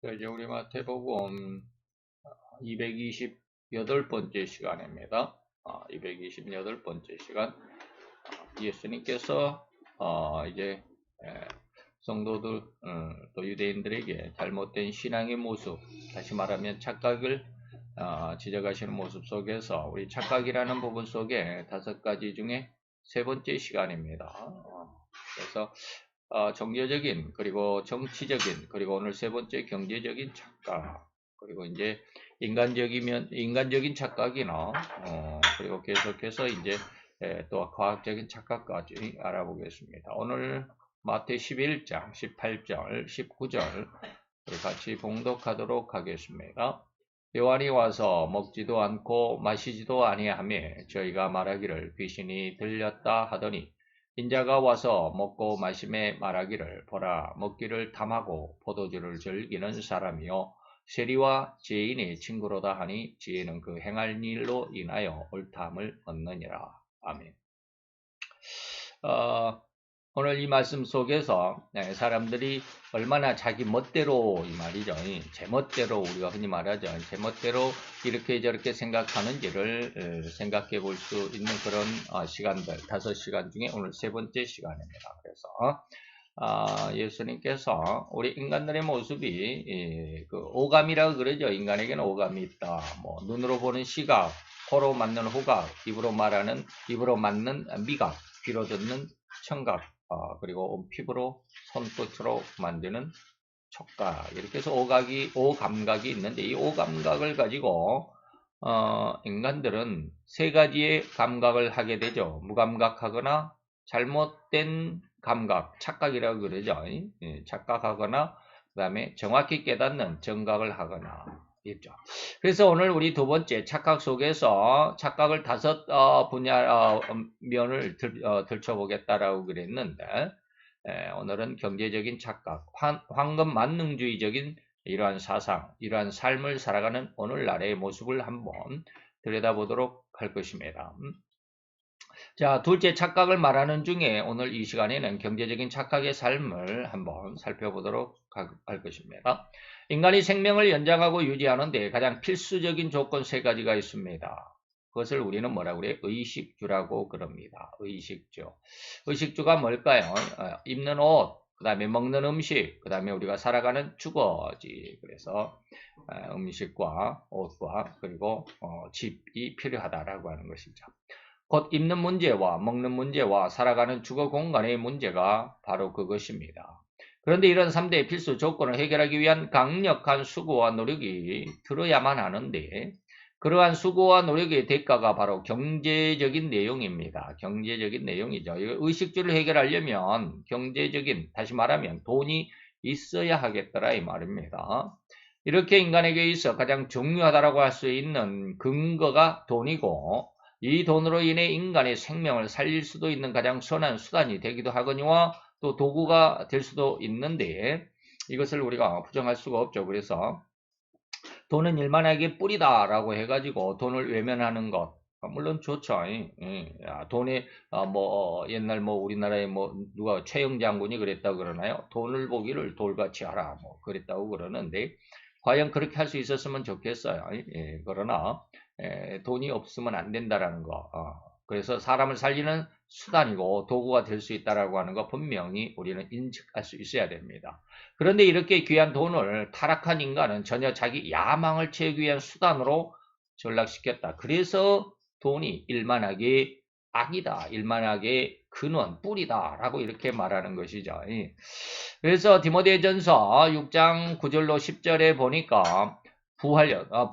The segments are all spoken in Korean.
이제 우리 마태복음 228번째 시간입니다. 228번째 시간. 예수님께서 이제 성도들, 또 유대인들에게 잘못된 신앙의 모습, 다시 말하면 착각을 지적하시는 모습 속에서 우리 착각이라는 부분 속에 5가지 중에 3번째 시간입니다. 그래서 종교적인, 그리고 정치적인, 그리고 오늘 3번째 경제적인 착각, 그리고 이제 인간적인 착각이나, 그리고 계속해서 이제 또 과학적인 착각까지 알아보겠습니다. 오늘 마태 11장, 18절, 19절 같이 봉독하도록 하겠습니다. 요한이 와서 먹지도 않고 마시지도 아니하며 저희가 말하기를 귀신이 들렸다 하더니 인자가 와서 먹고 마심에 말하기를 보라 먹기를 탐하고 포도주를 즐기는 사람이요 세리와 죄인의 친구로다 하니 지혜는 그 행할 일로 인하여 옳다함을 얻느니라. 아멘. 오늘 이 말씀 속에서 사람들이 얼마나 자기 멋대로 이 말이죠. 제 멋대로 우리가 흔히 말하죠. 제 멋대로 이렇게 저렇게 생각하는지를 생각해 볼 수 있는 그런 시간들 5시간 중에 오늘 3번째 시간입니다. 그래서 예수님께서 우리 인간들의 모습이 그 오감이라고 그러죠. 인간에게는 오감이 있다. 뭐 눈으로 보는 시각, 코로 맡는 후각, 입으로 맞는 미각, 귀로 듣는 청각, 그리고 피부로 손끝으로 만드는 촉각, 이렇게 해서 오감각이 있는데 이 오감각을 가지고 인간들은 3가지의 감각을 하게 되죠. 무감각하거나 잘못된 감각, 착각이라고 그러죠. 착각하거나 그 다음에 정확히 깨닫는 정각을 하거나 있죠. 그래서 오늘 우리 2번째 착각 속에서 착각을 5 분야 면을 들춰보겠다라고 그랬는데 오늘은 경제적인 착각, 황금 만능주의적인 이러한 사상, 이러한 삶을 살아가는 오늘날의 모습을 한번 들여다보도록 할 것입니다. 자, 둘째 착각을 말하는 중에 오늘 이 시간에는 경제적인 착각의 삶을 한번 살펴보도록 할 것입니다. 인간이 생명을 연장하고 유지하는 데 가장 필수적인 조건 3가지가 있습니다. 그것을 우리는 뭐라고 그래요? 의식주라고 그럽니다. 의식주. 의식주가 뭘까요? 입는 옷, 그 다음에 먹는 음식, 그 다음에 우리가 살아가는 주거지. 그래서 음식과 옷과 그리고 집이 필요하다라고 하는 것이죠. 곧 입는 문제와 먹는 문제와 살아가는 주거 공간의 문제가 바로 그것입니다. 그런데 이런 3대의 필수 조건을 해결하기 위한 강력한 수고와 노력이 들어야만 하는데 그러한 수고와 노력의 대가가 바로 경제적인 내용입니다. 경제적인 내용이죠. 의식주를 해결하려면 경제적인, 다시 말하면 돈이 있어야 하겠더라 이 말입니다. 이렇게 인간에게 있어 가장 중요하다고 할 수 있는 근거가 돈이고 이 돈으로 인해 인간의 생명을 살릴 수도 있는 가장 선한 수단이 되기도 하거니와 또 도구가 될 수도 있는데 이것을 우리가 부정할 수가 없죠. 그래서 돈은 일만하게 뿌리다라고 해가지고 돈을 외면하는 것 물론 좋죠. 돈에 뭐 옛날 뭐 우리나라에 뭐 누가 최영 장군이 그랬다고 그러나요? 돈을 보기를 돌같이 하라 뭐 그랬다고 그러는데 과연 그렇게 할 수 있었으면 좋겠어요. 그러나 돈이 없으면 안 된다라는 거. 그래서 사람을 살리는 수단이고 도구가 될 수 있다라고 하는 거 분명히 우리는 인식할 수 있어야 됩니다. 그런데 이렇게 귀한 돈을 타락한 인간은 전혀 자기 야망을 채우기 위한 수단으로 전락시켰다. 그래서 돈이 일만하게 악이다. 일만하게 근원, 뿌리다. 라고 이렇게 말하는 것이죠. 그래서 디모데전서 6장 9절로 10절에 보니까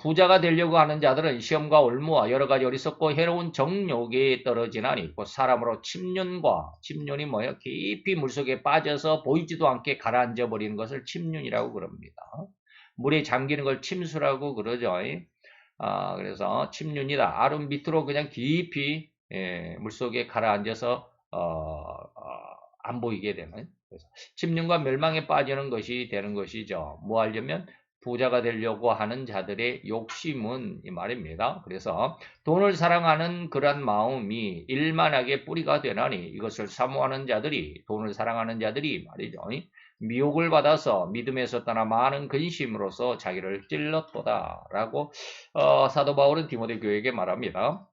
부자가 되려고 하는 자들은 시험과 올무와 여러 가지 어리석고 해로운 정욕에 떨어지나니 곧 사람으로 침륜이 뭐예요? 깊이 물속에 빠져서 보이지도 않게 가라앉아 버리는 것을 침륜이라고 그럽니다. 물에 잠기는 걸 침수라고 그러죠. 그래서 침륜이다. 아름 밑으로 그냥 깊이 물속에 가라앉아서 안 보이게 되는 그래서 침륜과 멸망에 빠지는 것이 되는 것이죠. 뭐 하려면 부자가 되려고 하는 자들의 욕심은 이 말입니다. 그래서 돈을 사랑하는 그런 마음이 일만하게 뿌리가 되나니 이것을 사모하는 자들이 돈을 사랑하는 자들이 말이죠. 미혹을 받아서 믿음에서 떠나 많은 근심으로서 자기를 찔렀도다라고 사도 바울은 디모데 교회에게 말합니다.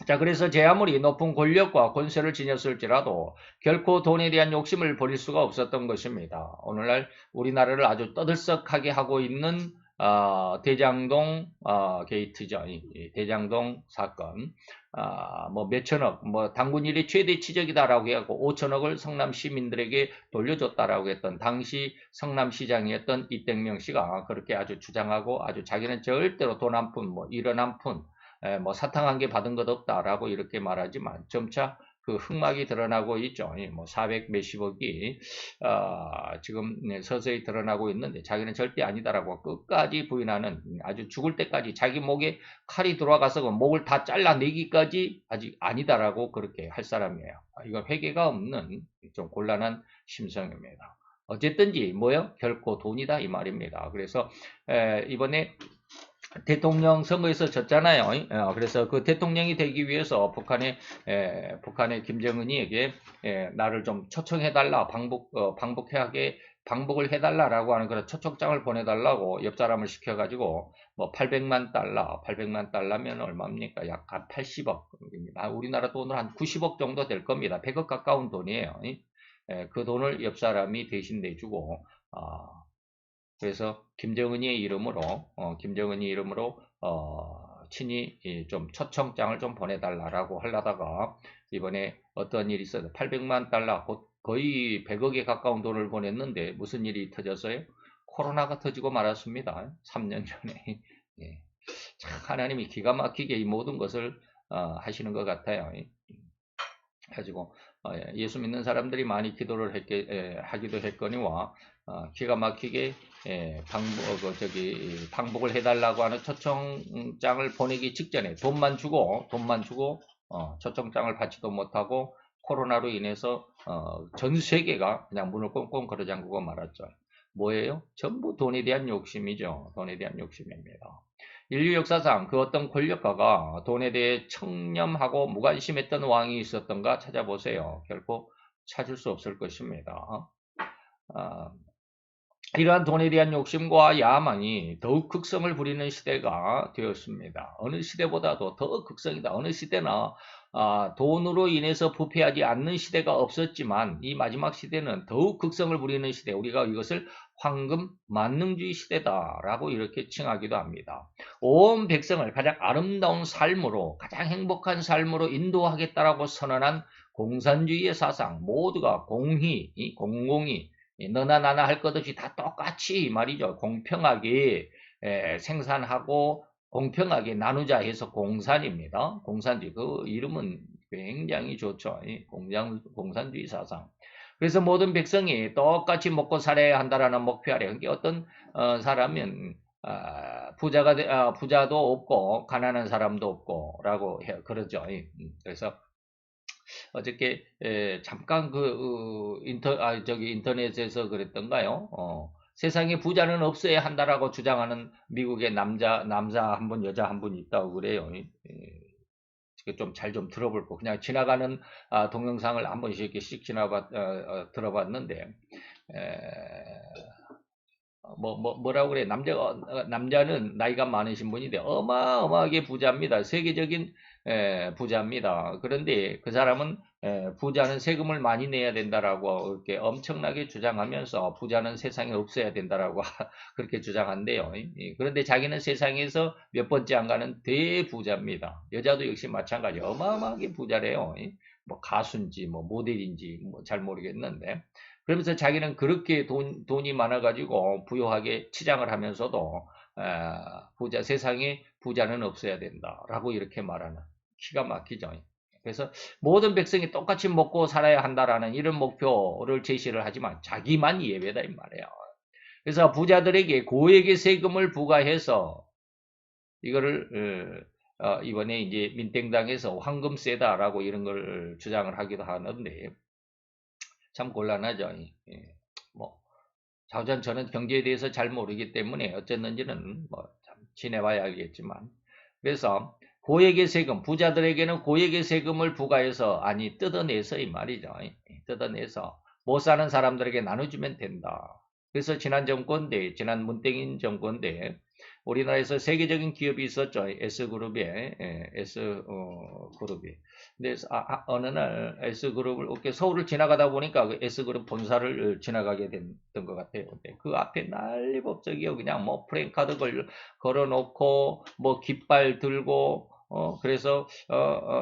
자, 그래서 제 아무리 높은 권력과 권세를 지녔을지라도 결코 돈에 대한 욕심을 버릴 수가 없었던 것입니다. 오늘날 우리나라를 아주 떠들썩하게 하고 있는 대장동 게이트죠. 대장동 사건. 뭐 몇천억, 뭐 당군일이 최대 치적이다라고 해갖고 5천억을 성남 시민들에게 돌려줬다라고 했던 당시 성남시장이었던 이땡명 씨가 그렇게 아주 주장하고 아주 자기는 절대로 돈 한 푼, 뭐 1원 한 푼, 뭐 사탕 한 개 받은 것 없다라고 이렇게 말하지만 점차 그 흑막이 드러나고 있죠. 뭐 400 몇십억이 지금 서서히 드러나고 있는데 자기는 절대 아니다라고 끝까지 부인하는 아주 죽을 때까지 자기 목에 칼이 들어가서 목을 다 잘라내기까지 아직 아니다라고 그렇게 할 사람이에요. 이건 회개가 없는 좀 곤란한 심성입니다. 어쨌든지 뭐요? 결코 돈이다 이 말입니다. 그래서 이번에 대통령 선거에서 졌잖아요. 그래서 그 대통령이 되기 위해서 북한의 김정은이에게 나를 좀 초청해달라, 방북을 해달라라고 하는 그런 초청장을 보내달라고 옆 사람을 시켜가지고 뭐 800만 달러면 얼마입니까? 약 한 80억입니다. 우리나라 돈으로 한 90억 정도 될 겁니다. 100억 가까운 돈이에요. 그 돈을 옆 사람이 대신 내주고 그래서 김정은이의 이름으로 친히 좀 초청장을 좀 보내달라고 하려다가 이번에 어떤 일이 있어서 800만 달러 거의 100억에 가까운 돈을 보냈는데 무슨 일이 터졌어요? 코로나가 터지고 말았습니다. 3년 전에. 예. 참 하나님이 기가 막히게 이 모든 것을 하시는 것 같아요. 가지고 예수 믿는 사람들이 많이 기도를 하기도 했거니와 기가 막히게 방북을 해달라고 하는 초청장을 보내기 직전에 돈만 주고 초청장을 받지도 못하고 코로나로 인해서 전 세계가 그냥 문을 꽁꽁 걸어 잠그고 말았죠. 뭐예요? 전부 돈에 대한 욕심이죠. 돈에 대한 욕심입니다. 인류 역사상 그 어떤 권력가가 돈에 대해 청렴하고 무관심했던 왕이 있었던가 찾아보세요. 결코 찾을 수 없을 것입니다. 이러한 돈에 대한 욕심과 야망이 더욱 극성을 부리는 시대가 되었습니다. 어느 시대보다도 더 극성이다. 어느 시대나 돈으로 인해서 부패하지 않는 시대가 없었지만 이 마지막 시대는 더욱 극성을 부리는 시대, 우리가 이것을 황금 만능주의 시대다라고 이렇게 칭하기도 합니다. 온 백성을 가장 아름다운 삶으로, 가장 행복한 삶으로 인도하겠다라고 선언한 공산주의의 사상, 모두가 공히, 공공이, 너나 나나 할 것 없이 다 똑같이 말이죠. 공평하게 생산하고 공평하게 나누자 해서 공산입니다. 공산주의. 그 이름은 굉장히 좋죠. 공산주의 사상. 그래서 모든 백성이 똑같이 먹고 살아야 한다라는 목표 아래 어떤 사람은 부자도 없고 가난한 사람도 없고라고 그러죠. 그래서 어저께 잠깐 인터넷에서 그랬던가요? 세상에 부자는 없어야 한다라고 주장하는 미국의 남자 한 분, 여자 한 분 있다고 그래요. 좀 잘 좀 들어볼 거. 그냥 지나가는 동영상을 한 번씩 이렇게 씩 들어봤는데 뭐라고 그래? 남자는 나이가 많으신 분인데 어마어마하게 부자입니다. 세계적인 부자입니다. 그런데 그 사람은 부자는 세금을 많이 내야 된다라고 이렇게 엄청나게 주장하면서 부자는 세상에 없어야 된다라고 그렇게 주장한대요. 그런데 자기는 세상에서 몇 번째 안 가는 대부자입니다. 여자도 역시 마찬가지 어마어마하게 부자래요. 뭐 가수인지 뭐 모델인지 뭐 잘 모르겠는데 그러면서 자기는 그렇게 돈이 많아가지고 부유하게 치장을 하면서도 세상에 부자는 없어야 된다라고 이렇게 말하는 기가 막히죠. 그래서 모든 백성이 똑같이 먹고 살아야 한다라는 이런 목표를 제시를 하지만 자기만 예외다 이 말이에요. 그래서 부자들에게 고액의 세금을 부과해서 이거를 이번에 이제 민땡당에서 황금세다라고 이런 걸 주장을 하기도 하는데 참 곤란하죠. 뭐 저는 경제에 대해서 잘 모르기 때문에 어쨌는지는 뭐 참 지내봐야 알겠지만 그래서 고액의 세금, 부자들에게는 고액의 세금을 부과해서 뜯어내서 이 말이죠. 뜯어내서 못 사는 사람들에게 나눠주면 된다. 그래서 지난 문땡인 정권 때 우리나라에서 세계적인 기업이 있었죠. S그룹에, S그룹이. 근데 어느 날 S그룹을, 서울을 지나가다 보니까 그 S그룹 본사를 지나가게 됐던 것 같아요. 근데 그 앞에 난리법석이요. 그냥 뭐 프랜카드 걸어놓고, 뭐 깃발 들고, 그래서,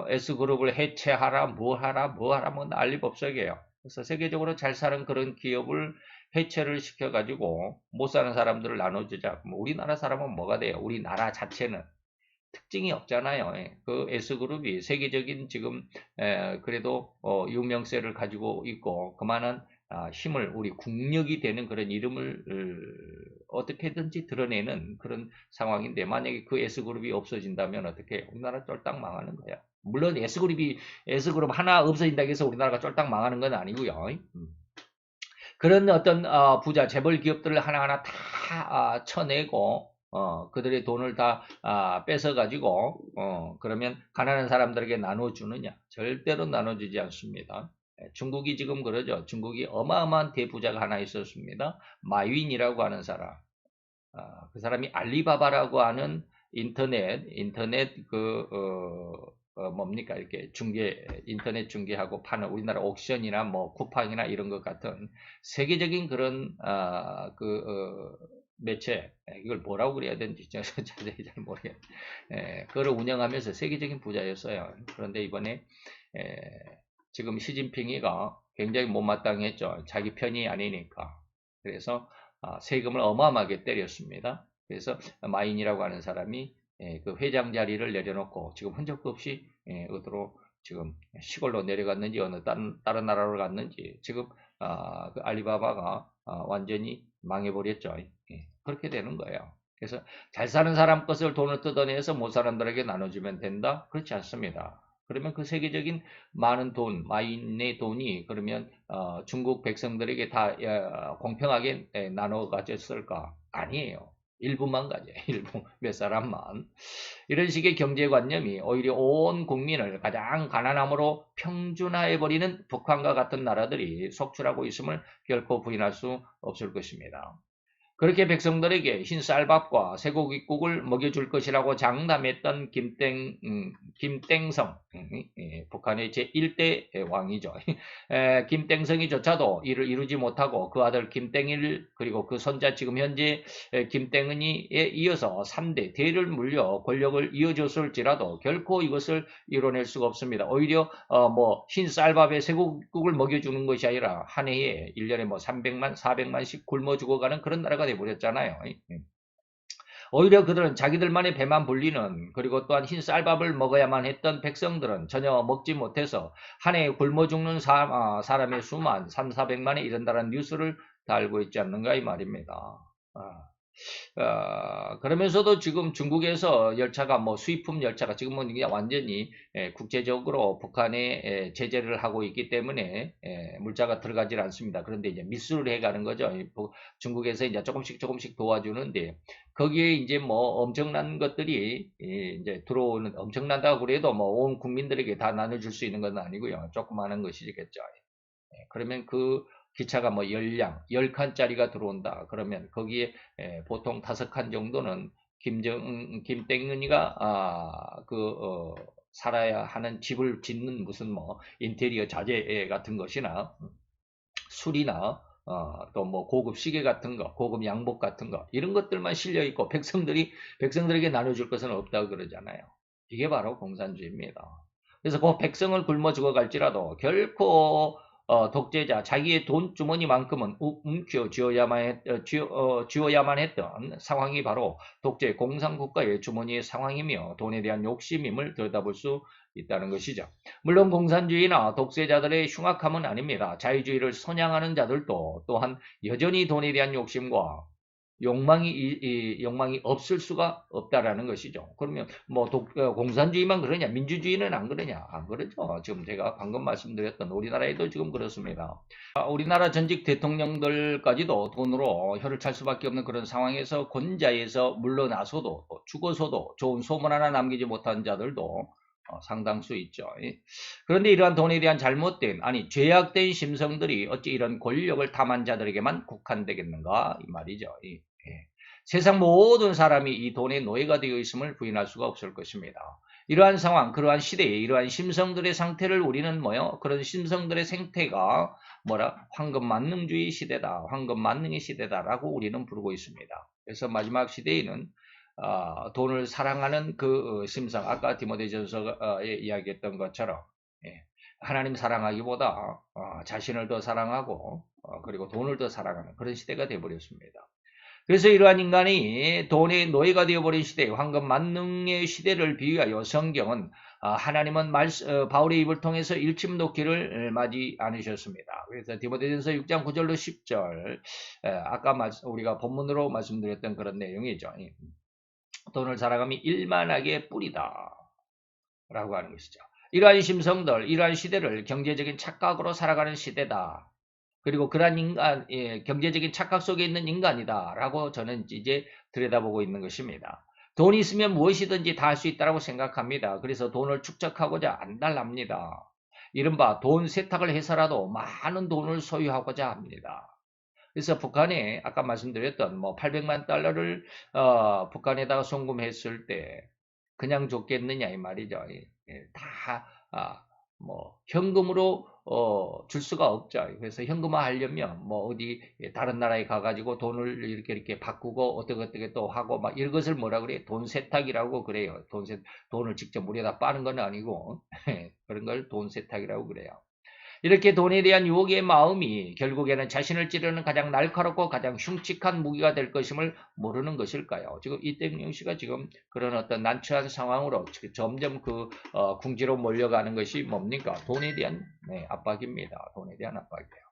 S그룹을 해체하라, 뭐 하라, 뭐 난리법석이에요. 그래서 세계적으로 잘 사는 그런 기업을 해체를 시켜가지고 못 사는 사람들을 나눠주자. 뭐 우리나라 사람은 뭐가 돼요? 우리나라 자체는 특징이 없잖아요. 예. 그 S그룹이 세계적인 지금 그래도 유명세를 가지고 있고 그만한 힘을 우리 국력이 되는 그런 이름을 어떻게든지 드러내는 그런 상황인데 만약에 그 S그룹이 없어진다면 어떻게 우리나라 쫄딱 망하는 거야. 물론 S그룹 하나 없어진다고 해서 우리나라가 쫄딱 망하는 건 아니고요. 그런 어떤 부자 재벌 기업들을 하나하나 다 쳐내고 그들의 돈을 다 뺏어가지고 그러면 가난한 사람들에게 나눠주느냐? 절대로 나눠주지 않습니다. 중국이 지금 그러죠. 중국이 어마어마한 대부자가 하나 있었습니다. 마윈이라고 하는 사람. 그 사람이 알리바바라고 하는 인터넷 뭡니까 이렇게 인터넷 중개하고 파는 우리나라 옥션이나 뭐 쿠팡이나 이런 것 같은 세계적인 그런 매체 이걸 뭐라고 그래야 되는지 자세히 잘 모르겠어요. 그걸 운영하면서 세계적인 부자였어요. 그런데 이번에 지금 시진핑이가 굉장히 못마땅했죠. 자기 편이 아니니까. 그래서 세금을 어마어마하게 때렸습니다. 그래서 마인이라고 하는 사람이 그 회장 자리를 내려놓고 지금 흔적도 없이 어디로 지금 시골로 내려갔는지 어느 다른 나라로 갔는지 지금 그 알리바바가 완전히 망해버렸죠. 그렇게 되는 거예요. 그래서 잘 사는 사람 것을 돈을 뜯어내서 못 사는 사람들에게 나눠주면 된다? 그렇지 않습니다. 그러면 그 세계적인 많은 돈, 마인의 돈이 그러면 중국 백성들에게 다 공평하게 나눠 가졌을까? 아니에요. 일부만 가져요. 일부 몇 사람만. 이런 식의 경제관념이 오히려 온 국민을 가장 가난함으로 평준화해버리는 북한과 같은 나라들이 속출하고 있음을 결코 부인할 수 없을 것입니다. 그렇게 백성들에게 흰 쌀밥과 쇠고기국을 먹여줄 것이라고 장담했던 김땡성, 북한의 제1대 왕이죠. 김땡성이조차도 이를 이루지 못하고 그 아들 김땡일 그리고 그 손자 지금 현재 김땡은이에 이어서 3대 대를 물려 권력을 이어줬을지라도 결코 이것을 이뤄낼 수가 없습니다. 오히려 뭐 흰 쌀밥에 쇠고기국을 먹여주는 것이 아니라 한 해에 1년에 뭐 300만, 400만씩 굶어 죽어가는 그런 나라가 돼버렸잖아요. 오히려 그들은 자기들만의 배만 불리는 그리고 또한 흰 쌀밥을 먹어야만 했던 백성들은 전혀 먹지 못해서 한 해에 굶어 죽는 사람의 수만 3, 400만에 이른다는 뉴스를 달고 있지 않는가 이 말입니다. 그러면서도 지금 중국에서 열차가 뭐 수입품 열차가 지금은 그냥 완전히 국제적으로 북한에 제재를 하고 있기 때문에 물자가 들어가질 않습니다. 그런데 이제 미수를 해가는 거죠. 중국에서 이제 조금씩 도와주는데 거기에 이제 뭐 엄청난 것들이 이제 들어오는 엄청난다고 그래도 뭐 온 국민들에게 다 나눠줄 수 있는 건 아니고요. 조그마한 것이겠죠. 그러면 그 기차가 뭐 10칸짜리가 들어온다. 그러면 거기에 보통 5칸 정도는 김땡은이가 살아야 하는 집을 짓는 무슨 뭐 인테리어 자재 같은 것이나 술이나 또 뭐 고급 시계 같은 거, 고급 양복 같은 거 이런 것들만 실려 있고 백성들에게 나눠줄 것은 없다고 그러잖아요. 이게 바로 공산주의입니다. 그래서 그 백성을 굶어 죽어갈지라도 결코 독재자 자기의 돈 주머니만큼은 쥐어야만 했던 상황이 바로 독재 공산국가의 주머니의 상황이며 돈에 대한 욕심임을 들여다볼 수 있다는 것이죠. 물론 공산주의나 독재자들의 흉악함은 아닙니다. 자유주의를 선양하는 자들도 또한 여전히 돈에 대한 욕심과 욕망이 없을 수가 없다라는 것이죠. 그러면 뭐 공산주의만 그러냐, 민주주의는 안 그러냐? 안 그러죠. 지금 제가 방금 말씀드렸던 우리나라에도 지금 그렇습니다. 우리나라 전직 대통령들까지도 돈으로 혀를 찰 수밖에 없는 그런 상황에서 권좌에서 물러나서도 죽어서도 좋은 소문 하나 남기지 못한 자들도 상당수 있죠. 그런데 이러한 돈에 대한 잘못된, 아니 죄악된 심성들이 어찌 이런 권력을 탐한 자들에게만 국한되겠는가 이 말이죠. 세상 모든 사람이 이 돈의 노예가 되어 있음을 부인할 수가 없을 것입니다. 이러한 상황, 그러한 시대에 이러한 심성들의 상태를 우리는 그런 심성들의 생태가 황금 만능주의 시대다, 황금 만능의 시대다라고 우리는 부르고 있습니다. 그래서 마지막 시대에는 돈을 사랑하는 그 심성, 아까 디모데전서에 이야기했던 것처럼 하나님 사랑하기보다 자신을 더 사랑하고 그리고 돈을 더 사랑하는 그런 시대가 되어버렸습니다. 그래서 이러한 인간이 돈의 노예가 되어버린 시대, 황금 만능의 시대를 비유하여 성경은 하나님은 바울의 입을 통해서 일침 놓기를 맞이 않으셨습니다. 그래서 디모데전서 6장 9절로 10절, 아까 우리가 본문으로 말씀드렸던 그런 내용이죠. 돈을 사랑함이 일만하게 뿌리다 라고 하는 것이죠. 이러한 심성들, 이러한 시대를 경제적인 착각으로 살아가는 시대다. 그리고 그러한 인간, 경제적인 착각 속에 있는 인간이다 라고 저는 이제 들여다보고 있는 것입니다. 돈이 있으면 무엇이든지 다 할 수 있다고 생각합니다. 그래서 돈을 축적하고자 안달납니다. 이른바 돈 세탁을 해서라도 많은 돈을 소유하고자 합니다. 그래서 북한에 아까 말씀드렸던 800만 달러를 북한에다가 송금했을 때 그냥 줬겠느냐 이 말이죠. 다 현금으로 줄 수가 없죠. 그래서 현금화 하려면 어디 다른 나라에 가가지고 돈을 이렇게 바꾸고 어떻게 또 하고 막 이런 것을 뭐라 그래요? 돈 세탁이라고 그래요. 돈을 직접 물에다 빠는 건 아니고 그런 걸 돈 세탁이라고 그래요. 이렇게 돈에 대한 유혹의 마음이 결국에는 자신을 찌르는 가장 날카롭고 가장 흉측한 무기가 될 것임을 모르는 것일까요? 지금 이태경 씨가 지금 그런 어떤 난처한 상황으로 점점 궁지로 몰려가는 것이 뭡니까? 돈에 대한 압박입니다. 돈에 대한 압박이에요.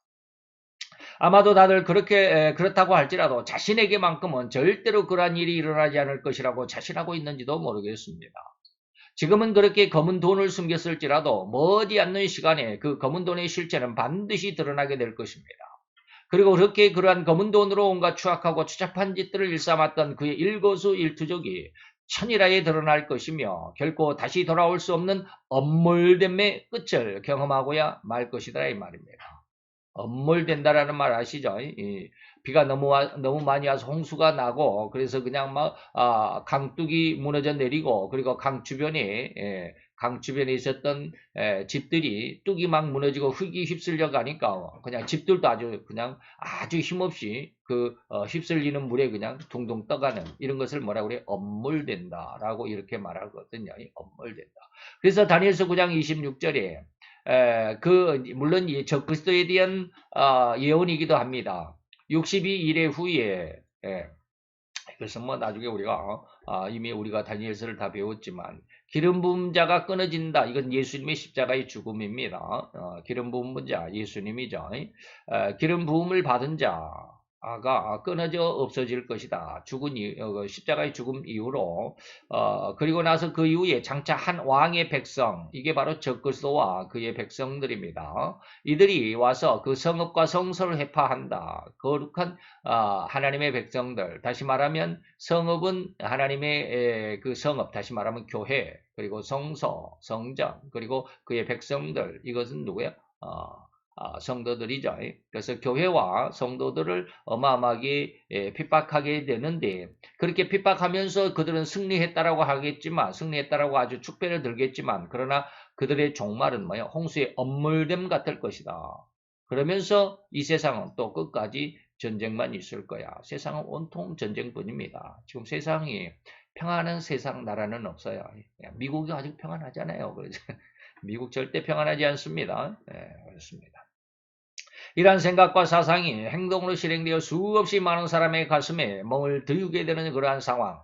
아마도 다들 그렇다고 할지라도 자신에게만큼은 절대로 그러한 일이 일어나지 않을 것이라고 자신하고 있는지도 모르겠습니다. 지금은 그렇게 검은 돈을 숨겼을지라도 머지않는 시간에 그 검은 돈의 실체는 반드시 드러나게 될 것입니다. 그리고 그렇게 그러한 검은 돈으로 온갖 추악하고 추잡한 짓들을 일삼았던 그의 일거수일투족이 천일하에 드러날 것이며 결코 다시 돌아올 수 없는 엄몰됨의 끝을 경험하고야 말 것이다 이 말입니다. 엄몰된다라는 말 아시죠? 비가 너무 많이 와서 홍수가 나고 그래서 그냥 강둑이 무너져 내리고 그리고 강 주변에 있었던 집들이 뚝이 막 무너지고 흙이 휩쓸려 가니까 그냥 집들도 아주 힘없이 휩쓸리는 물에 그냥 둥둥 떠가는 이런 것을 뭐라 그래요? 엄몰된다라고 이렇게 말하거든요. 엄몰된다. 그래서 다니엘서 9장 26절에 물론 이 적그리스도에 대한 예언이기도 합니다. 62일 후에 그래서 나중에 우리가 이미 우리가 다니엘서를 다 배웠지만 기름 부은 자가 끊어진다. 이건 예수님의 십자가의 죽음입니다. 기름 부은 자 예수님이죠. 기름 부음을 받은 자가 끊어져 없어질 것이다. 십자가의 죽음 이후로 그리고 나서 그 이후에 장차 한 왕의 백성, 이게 바로 적그리스도와 그의 백성들입니다. 이들이 와서 그 성읍과 성소를 회파한다. 거룩한 하나님의 백성들, 다시 말하면 성읍은 하나님의 그 성읍, 다시 말하면 교회, 그리고 성소, 성전, 그리고 그의 백성들, 이것은 누구야? 성도들이죠. 그래서 교회와 성도들을 어마어마하게 핍박하게 되는데 그렇게 핍박하면서 그들은 승리했다라고 하겠지만 승리했다라고 아주 축배를 들겠지만 그러나 그들의 종말은 홍수의 엄물됨 같을 것이다. 그러면서 이 세상은 또 끝까지 전쟁만 있을 거야. 세상은 온통 전쟁뿐입니다. 지금 세상이 평안한 세상 나라는 없어요. 미국이 아직 평안하잖아요. 그래서 미국 절대 평안하지 않습니다. 그렇습니다. 이러한 생각과 사상이 행동으로 실행되어 수없이 많은 사람의 가슴에 멍을 들게 되는 그러한 상황.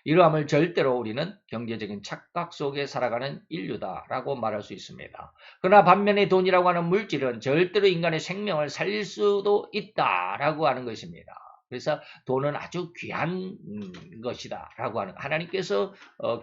이러함을 절대로 우리는 경제적인 착각 속에 살아가는 인류다라고 말할 수 있습니다. 그러나 반면에 돈이라고 하는 물질은 절대로 인간의 생명을 살릴 수도 있다라고 하는 것입니다. 그래서 돈은 아주 귀한 것이다 라고 하는, 하나님께서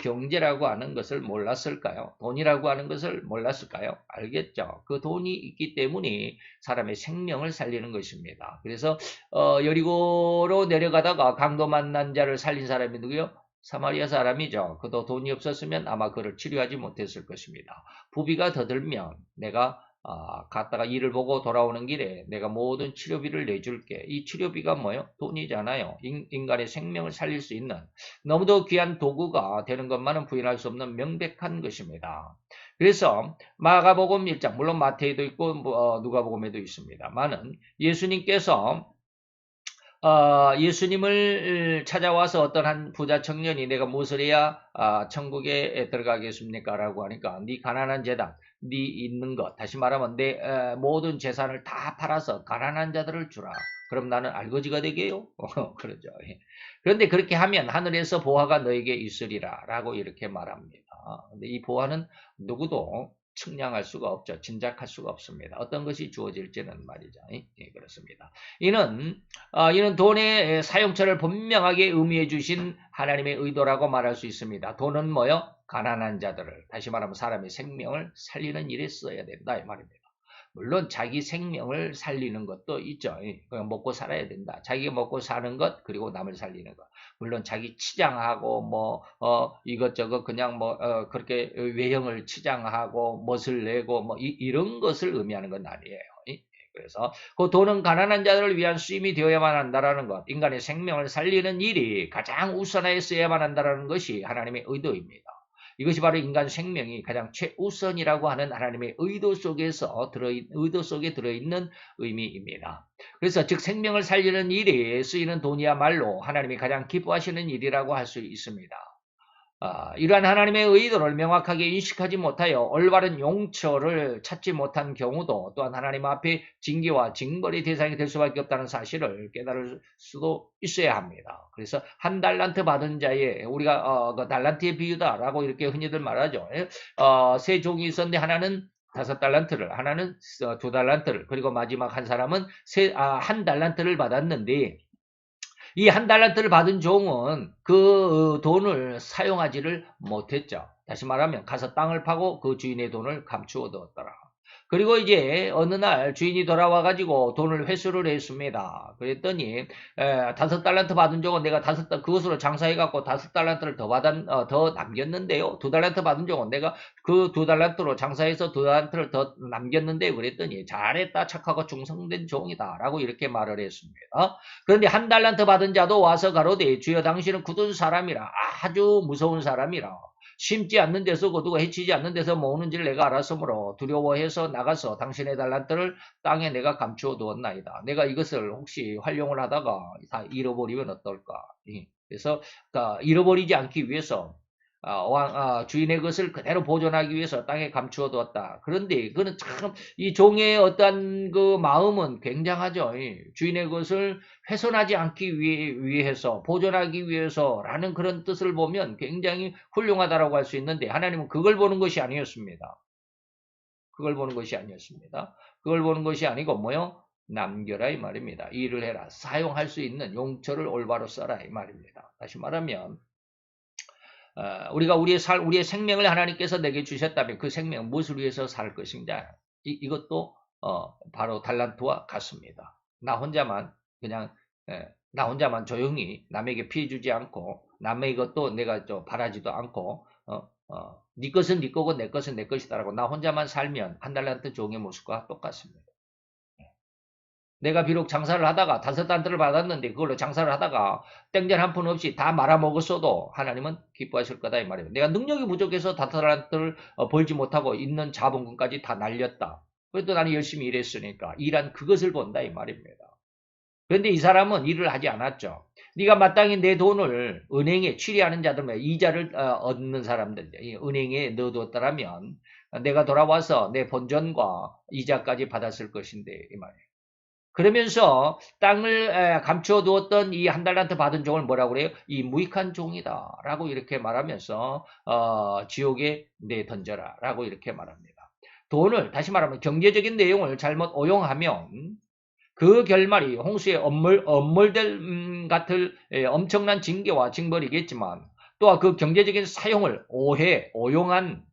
경제라고 하는 것을 몰랐을까요? 돈이라고 하는 것을 몰랐을까요? 알겠죠. 그 돈이 있기 때문에 사람의 생명을 살리는 것입니다. 그래서 여리고로 내려가다가 강도 만난 자를 살린 사람이 누구요? 사마리아 사람이죠. 그도 돈이 없었으면 아마 그를 치료하지 못했을 것입니다. 부비가 더 들면 내가 갔다가 일을 보고 돌아오는 길에 내가 모든 치료비를 내줄게. 이 치료비가 뭐예요? 돈이잖아요. 인간의 생명을 살릴 수 있는 너무도 귀한 도구가 되는 것만은 부인할 수 없는 명백한 것입니다. 그래서 마가복음 1장, 물론 마태에도 있고 누가복음에도 있습니다만은 예수님께서 예수님을 찾아와서 어떤 한 부자 청년이 내가 무엇을 해야 천국에 들어가겠습니까? 라고 하니까 네 가난한 재단, 네 있는 것, 다시 말하면 내 모든 재산을 다 팔아서 가난한 자들을 주라. 그럼 나는 알거지가 되게요? 그러죠. 예. 그런데 그렇게 하면 하늘에서 보화가 너에게 있으리라 라고 이렇게 말합니다. 근데 이 보화는 누구도 측량할 수가 없죠. 짐작할 수가 없습니다. 어떤 것이 주어질지는 말이죠. 예, 그렇습니다. 이는 돈의 사용처를 분명하게 의미해 주신 하나님의 의도라고 말할 수 있습니다. 돈은 뭐요? 가난한 자들을, 다시 말하면 사람의 생명을 살리는 일에 써야 된다 이 말입니다. 물론 자기 생명을 살리는 것도 있죠. 그냥 먹고 살아야 된다. 자기가 먹고 사는 것, 그리고 남을 살리는 것. 물론 자기 치장하고 이것저것 그냥 그렇게 외형을 치장하고 멋을 내고 이런 것을 의미하는 건 아니에요. 그래서 그 돈은 가난한 자들을 위한 쓰임이 되어야만 한다라는 것, 인간의 생명을 살리는 일이 가장 우선하에 쓰여야만 한다라는 것이 하나님의 의도입니다. 이것이 바로 인간 생명이 가장 최우선이라고 하는 하나님의 의도 속에 들어있는 의미입니다. 그래서 즉 생명을 살리는 일에 쓰이는 돈이야말로 하나님이 가장 기뻐하시는 일이라고 할 수 있습니다. 이러한 하나님의 의도를 명확하게 인식하지 못하여 올바른 용처를 찾지 못한 경우도 또한 하나님 앞에 징계와 징벌의 대상이 될 수밖에 없다는 사실을 깨달을 수도 있어야 합니다. 그래서 한 달란트 받은 자의 우리가 그 달란트의 비유다라고 이렇게 흔히들 말하죠. 세 종이 있었는데 하나는 5달란트를, 하나는 2달란트를, 그리고 마지막 한 사람은 한 달란트를 받았는데 이 한 달란트를 받은 종은 그 돈을 사용하지를 못했죠. 다시 말하면 가서 땅을 파고 그 주인의 돈을 감추어 두었더라. 그리고 이제 어느 날 주인이 돌아와가지고 돈을 회수를 했습니다. 그랬더니 5달란트 받은 종은 내가 그것으로 장사해갖고 5달란트를 더 남겼는데요. 2달란트 받은 종은 내가 그 2달란트로 장사해서 2달란트를 더 남겼는데 그랬더니 잘했다, 착하고 충성된 종이다 라고 이렇게 말을 했습니다. 그런데 1달란트 받은 자도 와서 가로되 주여 당신은 굳은 사람이라, 아주 무서운 사람이라, 심지 않는 데서 거두고 해치지 않는 데서 모으는 줄 내가 알았으므로 두려워해서 나가서 당신의 달란트를 땅에 내가 감추어 두었나이다. 내가 이것을 혹시 활용을 하다가 다 잃어버리면 어떨까? 그래서 잃어버리지 않기 위해서 주인의 것을 그대로 보존하기 위해서 땅에 감추어 두었다. 그런데 그는 참 이 종의 어떤 그 마음은 굉장하죠. 주인의 것을 훼손하지 않기 위해서 보존하기 위해서라는 그런 뜻을 보면 굉장히 훌륭하다라고 할 수 있는데 하나님은 그걸 보는 것이 아니었습니다. 그걸 보는 것이 아니었습니다. 그걸 보는 것이 아니고 뭐요? 남겨라 이 말입니다. 일을 해라. 사용할 수 있는 용처를 올바로 써라 이 말입니다. 다시 말하면 우리가 우리의 생명을 하나님께서 내게 주셨다면 그 생명 무엇을 위해서 살 것인가? 이것도 바로 달란트와 같습니다. 나 혼자만 조용히 남에게 피해 주지 않고 남의 것도 내가 바라지도 않고 네 것은 네 거고 내 것은 내 것이다라고 나 혼자만 살면 1달란트 종의 모습과 똑같습니다. 내가 비록 장사를 하다가 5달란트를 받았는데 그걸로 장사를 하다가 땡전 한 푼 없이 다 말아먹었어도 하나님은 기뻐하실 거다 이 말이에요. 내가 능력이 부족해서 5달란트를 벌지 못하고 있는 자본금까지 다 날렸다. 그래도 나는 열심히 일했으니까 일한 그것을 본다 이 말입니다. 그런데 이 사람은 일을 하지 않았죠. 네가 마땅히 내 돈을 은행에 취리하는 자들, 이자를 얻는 사람들, 은행에 넣어두었더라면 내가 돌아와서 내 본전과 이자까지 받았을 것인데 이 말이에요. 그러면서 땅을 감추어 두었던 이 1달란트 받은 종을 뭐라고 그래요? 이 무익한 종이다 라고 이렇게 말하면서 지옥에 내던져라 라고 이렇게 말합니다. 돈을 다시 말하면 경제적인 내용을 잘못 오용하면 그 결말이 홍수의 엄물들 같은 엄청난 징계와 징벌이겠지만 또한 그 경제적인 사용을 오용한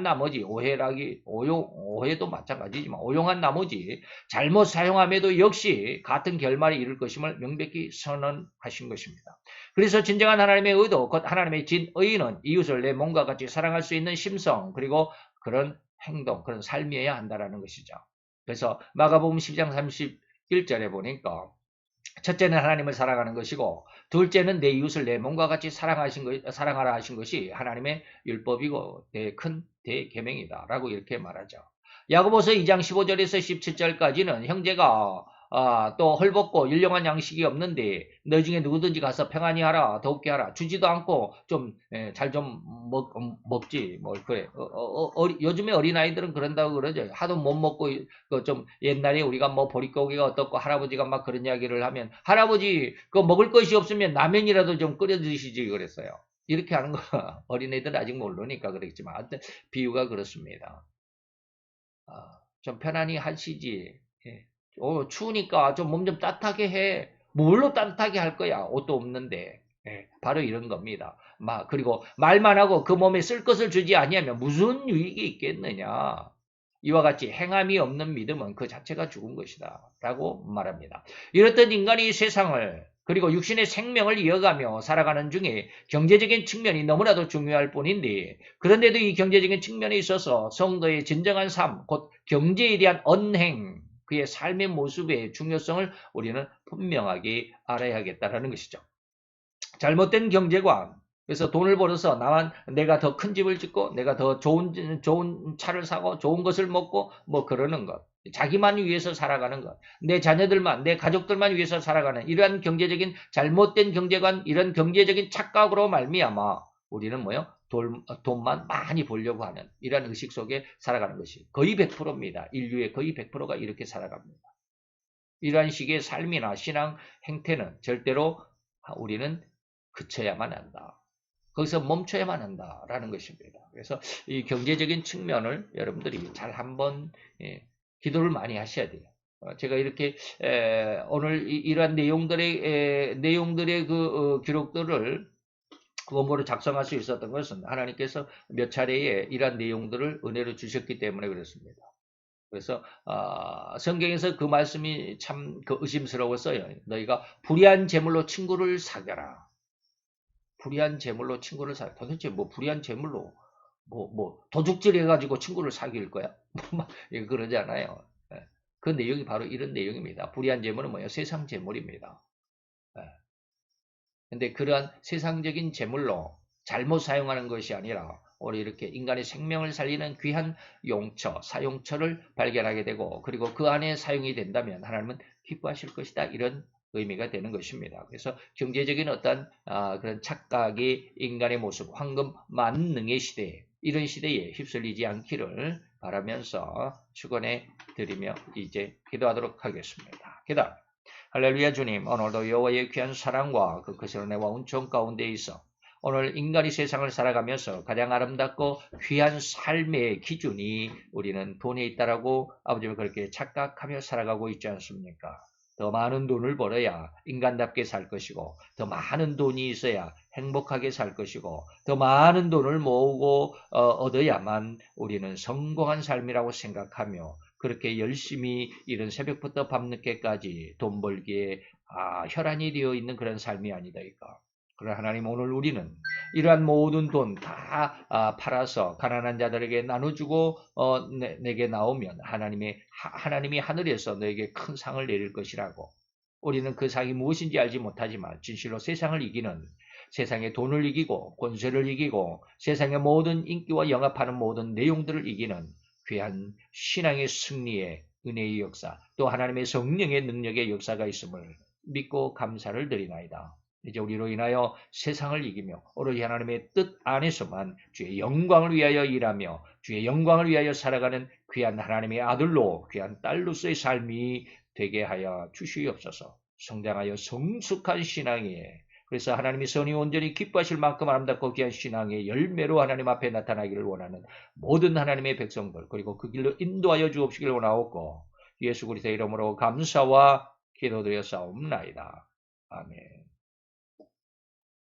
나머지, 오해도 마찬가지지만, 오용한 나머지, 잘못 사용함에도 역시 같은 결말에 이를 것임을 명백히 선언하신 것입니다. 그래서 진정한 하나님의 의도, 곧 하나님의 진의는 이웃을 내 몸과 같이 사랑할 수 있는 심성, 그리고 그런 행동, 그런 삶이어야 한다라는 것이죠. 그래서 마가복음 10장 31절에 보니까 첫째는 하나님을 사랑하는 것이고 둘째는 내 이웃을 내 몸과 같이 사랑하라 하신 것이 하나님의 율법이고 큰 대계명이다라고 이렇게 말하죠. 야고보서 2장 15절에서 17절까지는 형제가 또 헐벗고 율령한 양식이 없는데 너희 중에 누구든지 가서 평안히 하라 더욱게 하라 주지도 않고 좀 잘 좀 먹지 뭐 그래 요즘에 어린아이들은 그런다고 그러죠. 하도 못 먹고 좀 옛날에 우리가 뭐 보릿고기가 어떻고 할아버지가 막 그런 이야기를 하면 할아버지 그 먹을 것이 없으면 라면이라도 좀 끓여 드시지 그랬어요. 이렇게 하는 거 어린애들 아직 모르니까 그랬지만 하여튼 비유가 그렇습니다. 좀 편안히 하시지. 예. 추우니까 좀 몸 좀 따뜻하게 해. 뭘로 따뜻하게 할 거야? 옷도 없는데. 예, 바로 이런 겁니다. 그리고 말만 하고 그 몸에 쓸 것을 주지 아니하면 무슨 유익이 있겠느냐. 이와 같이 행함이 없는 믿음은 그 자체가 죽은 것이다. 라고 말합니다. 이렇듯 인간이 세상을 그리고 육신의 생명을 이어가며 살아가는 중에 경제적인 측면이 너무나도 중요할 뿐인데 그런데도 이 경제적인 측면에 있어서 성도의 진정한 삶, 곧 경제에 대한 언행, 그의 삶의 모습의 중요성을 우리는 분명하게 알아야겠다는 것이죠. 잘못된 경제관, 그래서 돈을 벌어서 내가 더 큰 집을 짓고 내가 더 좋은 차를 사고 좋은 것을 먹고 뭐 그러는 것. 자기만 위해서 살아가는 것. 내 자녀들만, 내 가족들만 위해서 살아가는 이러한 경제적인 잘못된 경제관, 이런 경제적인 착각으로 말미암아 우리는 돈만 많이 벌려고 하는 이러한 의식 속에 살아가는 것이 거의 100%입니다. 인류의 거의 100%가 이렇게 살아갑니다. 이러한 식의 삶이나 신앙 행태는 절대로 우리는 그쳐야만 한다. 거기서 멈춰야만 한다라는 것입니다. 그래서 이 경제적인 측면을 여러분들이 잘 한번 기도를 많이 하셔야 돼요. 제가 이렇게 오늘 이러한 내용들의 그 기록들을 원고로 작성할 수 있었던 것은 하나님께서 몇 차례에 이러한 내용들을 은혜로 주셨기 때문에 그렇습니다. 그래서 성경에서 그 말씀이 참 의심스러웠어요. 너희가 불의한 재물로 친구를 사겨라. 불의한 재물로 친구를 도대체 뭐 불의한 재물로 도둑질 해가지고 친구를 사귈 거야? 그러지 않아요. 그 내용이 바로 이런 내용입니다. 불의한 재물은 뭐예요? 세상 재물입니다. 근데 그러한 세상적인 재물로 잘못 사용하는 것이 아니라 우리 이렇게 인간의 생명을 살리는 귀한 용처, 사용처를 발견하게 되고 그리고 그 안에 사용이 된다면 하나님은 기뻐하실 것이다. 이런 의미가 되는 것입니다. 그래서 경제적인 어떤 그런 착각이 인간의 모습, 황금 만능의 시대, 이런 시대에 휩쓸리지 않기를 바라면서 축원해 드리며 이제 기도하도록 하겠습니다. 기도합니다. 할렐루야 주님, 오늘도 여호와의 귀한 사랑과 그 크신 은혜와 은총 가운데 있어 오늘 인간이 세상을 살아가면서 가장 아름답고 귀한 삶의 기준이 우리는 돈에 있다라고 아버지가 그렇게 착각하며 살아가고 있지 않습니까? 더 많은 돈을 벌어야 인간답게 살 것이고 더 많은 돈이 있어야 행복하게 살 것이고 더 많은 돈을 모으고 얻어야만 우리는 성공한 삶이라고 생각하며 그렇게 열심히 이른 새벽부터 밤늦게까지 돈 벌기에 혈안이 되어 있는 그런 삶이 아니다이까. 그러나 하나님 오늘 우리는 이러한 모든 돈 다 팔아서 가난한 자들에게 나눠주고 내게 나오면 하나님이 하늘에서 너에게 큰 상을 내릴 것이라고. 우리는 그 상이 무엇인지 알지 못하지만 진실로 세상을 이기는 세상의 돈을 이기고 권세를 이기고 세상의 모든 인기와 영합하는 모든 내용들을 이기는 귀한 신앙의 승리의 은혜의 역사 또 하나님의 성령의 능력의 역사가 있음을 믿고 감사를 드리나이다. 이제 우리로 인하여 세상을 이기며 오로지 하나님의 뜻 안에서만 주의 영광을 위하여 일하며 주의 영광을 위하여 살아가는 귀한 하나님의 아들로 귀한 딸로서의 삶이 되게 하여 주시옵소서. 성장하여 성숙한 신앙에 그래서 하나님의 선이 온전히 기뻐하실 만큼 아름답고 귀한 신앙의 열매로 하나님 앞에 나타나기를 원하는 모든 하나님의 백성들 그리고 그 길로 인도하여 주옵시기를 원하옵고 예수 그리스도의 이름으로 감사와 기도드려 싸움나이다. 아멘.